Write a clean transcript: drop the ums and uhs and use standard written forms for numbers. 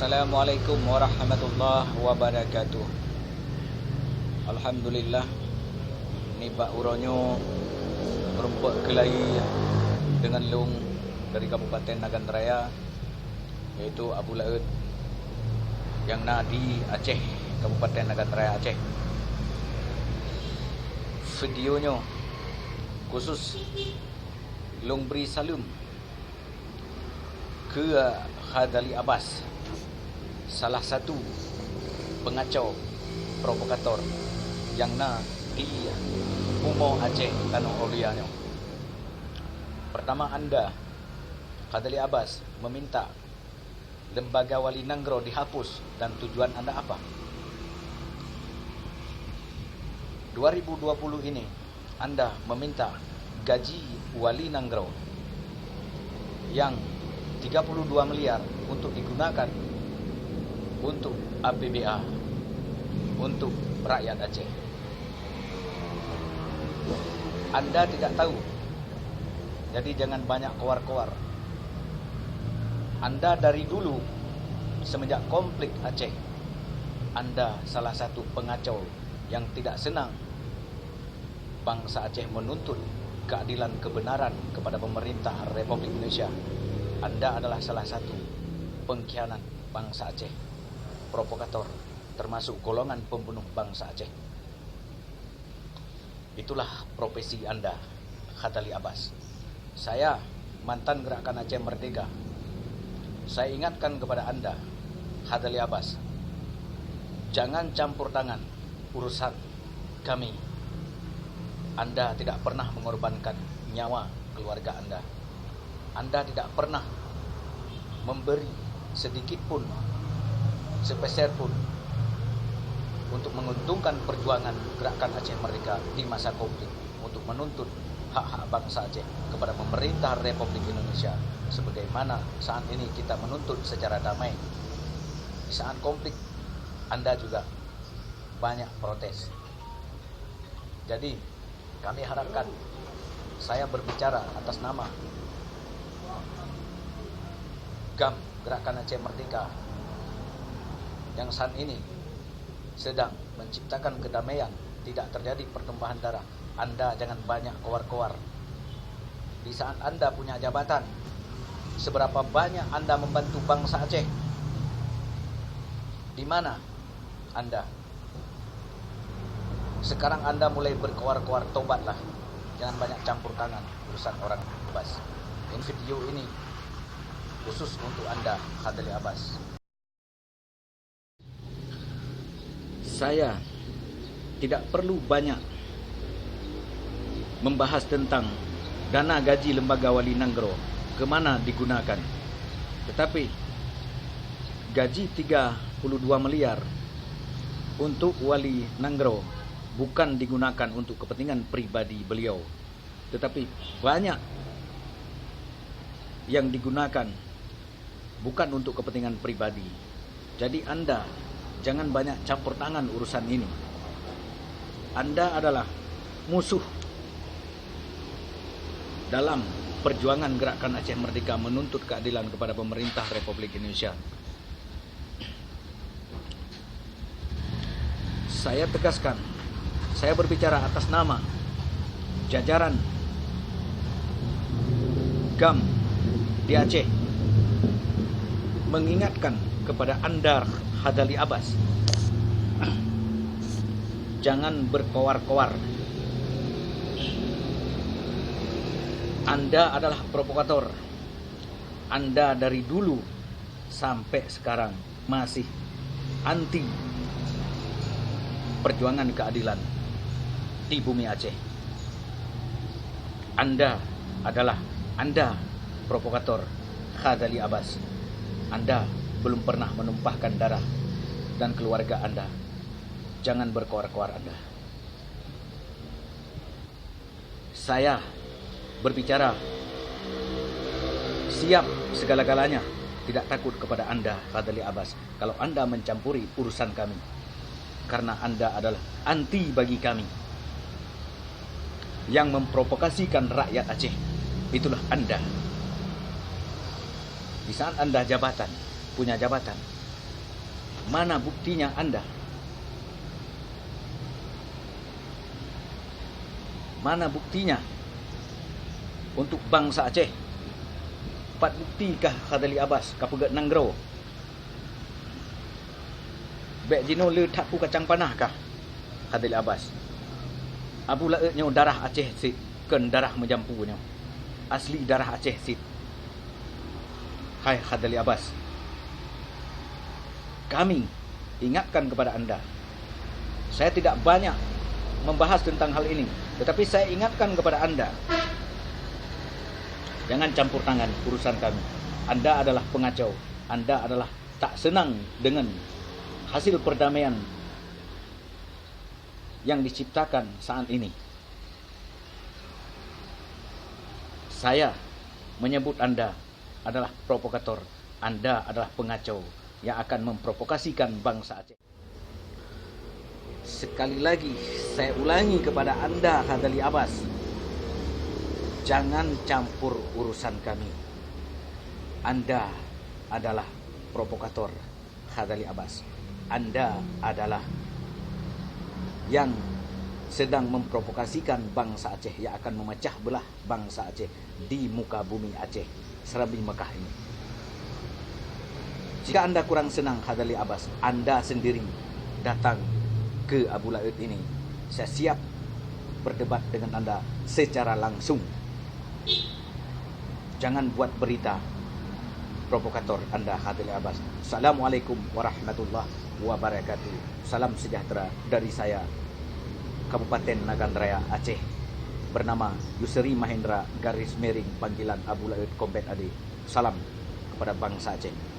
Assalamualaikum warahmatullahi wabarakatuh. Alhamdulillah, ni bak uronyo rumput kelai dengan lung dari Kabupaten Nagan Raya, yaitu Abu Laut yang di Aceh, Kabupaten Nagan Raya Aceh. Videonya khusus lung beri salam ke Khadali Abbas, salah satu pengacau provokator yang di Umo Aceh Tanah Olianyo. Pertama, anda Khadali Abbas meminta lembaga Wali Nanggro dihapus, dan tujuan anda apa? 2020 ini anda meminta gaji Wali Nanggro yang 32 miliar untuk digunakan untuk APBA, untuk rakyat Aceh. Anda tidak tahu, jadi jangan banyak keluar-keluar. Anda dari dulu, semenjak konflik Aceh, Anda salah satu pengacau yang tidak senang bangsa Aceh menuntut keadilan kebenaran kepada pemerintah Republik Indonesia. Anda adalah salah satu pengkhianat bangsa Aceh, provokator, termasuk golongan pembunuh bangsa Aceh. Itulah profesi anda, Khadali Abbas. Saya mantan Gerakan Aceh Merdeka. Saya ingatkan kepada anda, Khadali Abbas, jangan campur tangan urusan kami. Anda tidak pernah mengorbankan nyawa keluarga anda. Anda tidak pernah memberi sedikit pun, sepeser pun, untuk menguntungkan perjuangan Gerakan Aceh Merdeka di masa konflik, untuk menuntut hak-hak bangsa Aceh kepada pemerintah Republik Indonesia, sebagaimana saat ini kita menuntut secara damai. Di saat konflik, anda juga banyak protes. Jadi kami harapkan, saya berbicara atas nama GAM, Gerakan Aceh Merdeka, yang saat ini sedang menciptakan kedamaian, tidak terjadi pertumpahan darah. Anda jangan banyak keluar-keluar. Di saat anda punya jabatan, seberapa banyak anda membantu bangsa Aceh? Di mana anda? Sekarang anda mulai berkeluar-keluar, tobatlah. Jangan banyak campur tangan urusan orang bebas. Ini video ini khusus untuk anda, Khadali Abbas. Saya tidak perlu banyak membahas tentang dana gaji lembaga Wali Nanggro kemana digunakan. Tetapi gaji 32 miliar untuk Wali Nanggro bukan digunakan untuk kepentingan pribadi beliau, tetapi banyak yang digunakan bukan untuk kepentingan pribadi. Jadi anda jangan banyak campur tangan urusan ini. Anda adalah musuh dalam perjuangan Gerakan Aceh Merdeka menuntut keadilan kepada pemerintah Republik Indonesia. Saya tegaskan, saya berbicara atas nama jajaran GAM di Aceh, mengingatkan kepada anda, Khadali Abbas, jangan berkoar-koar. Anda adalah provokator. Anda dari dulu sampai sekarang masih anti perjuangan keadilan di bumi Aceh. Anda provokator, Khadali Abbas. Anda belum pernah menumpahkan darah dan keluarga anda. Jangan berkoar-koar anda. Saya berbicara siap segala-galanya, tidak takut kepada anda, Khadali Abbas, kalau anda mencampuri urusan kami, karena anda adalah anti bagi kami, yang memprovokasikan rakyat Aceh. Itulah anda. Di saat anda punya jabatan, Mana buktinya Anda? Mana buktinya untuk bangsa Aceh? 4 bukti kah Khadali Abbas kapegat nanggro? Bek jino le tapu kacang panah kah Khadali Abbas? Abu laetnya darah Aceh sit, ken darah menjampunya. Asli darah Aceh sit. Hai Khadali Abbas, kami ingatkan kepada Anda. Saya tidak banyak membahas tentang hal ini, tetapi saya ingatkan kepada Anda, jangan campur tangan urusan kami. Anda adalah pengacau. Anda adalah tak senang dengan hasil perdamaian yang diciptakan saat ini. Saya menyebut Anda adalah provokator. Anda adalah pengacau yang akan memprovokasikan bangsa Aceh. Sekali lagi saya ulangi kepada Anda Khadali Abbas, jangan campur urusan kami. Anda adalah provokator Khadali Abbas. Anda adalah yang sedang memprovokasikan bangsa Aceh, yang akan memecah belah bangsa Aceh di muka bumi Aceh, Serambi Mekah ini. Jika Anda kurang senang Khadali Abbas, Anda sendiri datang ke Abu Laut ini. Saya siap berdebat dengan Anda secara langsung. Jangan buat berita provokator Anda Khadali Abbas. Assalamualaikum warahmatullahi wabarakatuh. Salam sejahtera dari saya, Kabupaten Nagan Raya Aceh, bernama Yusri Mahendra garis miring panggilan Abu Laut Combat AD. Salam kepada bangsa Aceh.